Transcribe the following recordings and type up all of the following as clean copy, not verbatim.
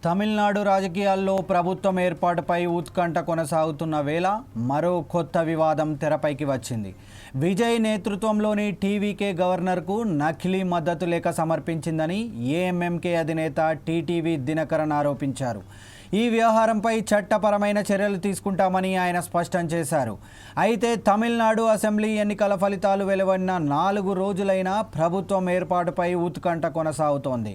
తమిళనాడు రాజకీయాల్లో ప్రభుత్వం ఏర్పాటుపై ఉత్కంఠ కొనసాగుతున్న వేళ మరో కొత్త వివాదం తెరపైకి వచ్చింది. విజయ్ నేతృత్వంలోని టీవీకే గవర్నర్కు నకిలీ మద్దతు లేఖ సమర్పించిందని ఏఎంఎంకే అధినేత టీటీవీ దినకరన్ ఆరోపించారు. ఈ వ్యవహారంపై చట్టపరమైన చర్యలు తీసుకుంటామని ఆయన స్పష్టం చేశారు. అయితే తమిళనాడు అసెంబ్లీ ఎన్నికల ఫలితాలు వెలువడిన 4 రోజులైనా ప్రభుత్వం ఏర్పాటుపై ఉత్కంఠ కొనసాగుతోంది.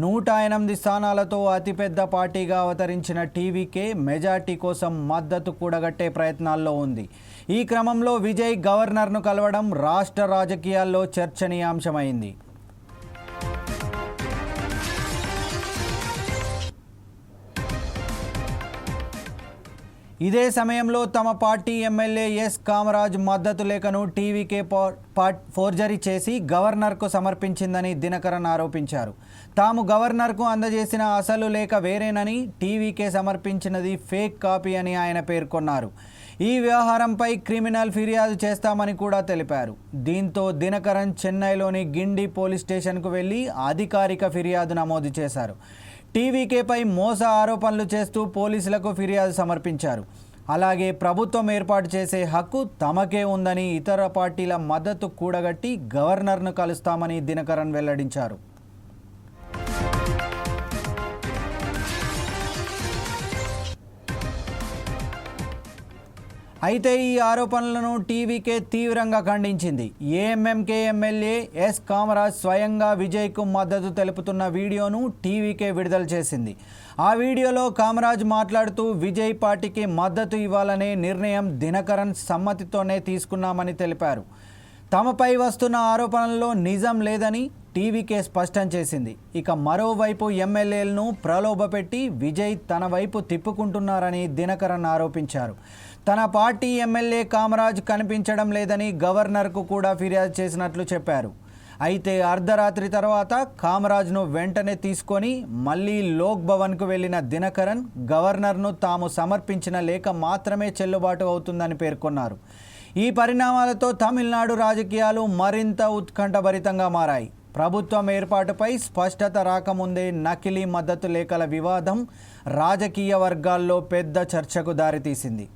108 స్థానాలతో అతిపెద్ద పార్టీగా అవతరించిన టీవీకే మెజార్టీ కోసం మద్దతు కూడగట్టే ప్రయత్నాల్లో ఉంది. ఈ క్రమంలో విజయ్ గవర్నర్ను కలవడం రాష్ట్ర రాజకీయాల్లో చర్చనీయాంశమైంది. ఇదే సమయంలో తమ పార్టీ ఎమ్మెల్యే ఎస్ కామరాజ్ మద్దతు లేఖను టీవీకే ఫోర్జరీ చేసి గవర్నర్కు సమర్పించిందని దినకరన్ ఆరోపించారు. తాము గవర్నర్కు అందజేసిన అసలు లేఖ వేరేనని, టీవీకే సమర్పించినది ఫేక్ కాపీ అని ఆయన పేర్కొన్నారు. ఈ వ్యవహారంపై క్రిమినల్ ఫిర్యాదు చేస్తామని కూడా తెలిపారు. దీంతో దినకరన్ చెన్నైలోని గిండి పోలీస్ స్టేషన్కు వెళ్లి అధికారిక ఫిర్యాదు నమోదు చేశారు. టీవీకేపై మోస ఆరోపణలు చేస్తూ పోలీసులకు ఫిర్యాదు సమర్పించారు. అలాగే ప్రభుత్వం ఏర్పాటు చేసే హక్కు తమకే ఉందని, ఇతర పార్టీల మద్దతు కూడగట్టి గవర్నర్ను కలుస్తామని దినకరన్ వెల్లడించారు. అయితే ఈ ఆరోపణలను టీవీకే తీవ్రంగా ఖండించింది. ఏఎంఎంకే ఎమ్మెల్యే ఎస్ కామరాజ్ స్వయంగా విజయ్కు మద్దతు తెలుపుతున్న వీడియోను టీవీకే విడుదల చేసింది. ఆ వీడియోలో కామరాజ్ మాట్లాడుతూ విజయ్ పార్టీకి మద్దతు ఇవ్వాలనే నిర్ణయం దినకరన్ సమ్మతితోనే తీసుకున్నామని తెలిపారు. తమపై వస్తున్న ఆరోపణల్లో నిజం లేదని టీవీకే స్పష్టం చేసింది. ఇక మరోవైపు ఎమ్మెల్యేలను ప్రలోభపెట్టి విజయ్ తన వైపు తిప్పుకుంటున్నారని దినకరన్ ఆరోపించారు. తన పార్టీ ఎమ్మెల్యే కామరాజ్ కనిపించడం లేదని గవర్నర్కు కూడా ఫిర్యాదు చేసినట్లు చెప్పారు. అయితే అర్ధరాత్రి తర్వాత కామరాజ్ను వెంటనే తీసుకొని మళ్ళీ లోక్ భవన్కు వెళ్లిన దినకరన్ గవర్నర్ను తాము సమర్పించిన లేఖ మాత్రమే చెల్లుబాటు అవుతుందని పేర్కొన్నారు. ఈ పరిణామాలతో తమిళనాడు రాజకీయాలు మరింత ఉత్కంఠభరితంగా మారాయి. ప్రభుత్వం ఏర్పాటుపై స్పష్టత రాకముందే నకిలీ మద్దతు లేఖల వివాదం రాజకీయ వర్గాల్లో పెద్ద చర్చకు దారితీసింది.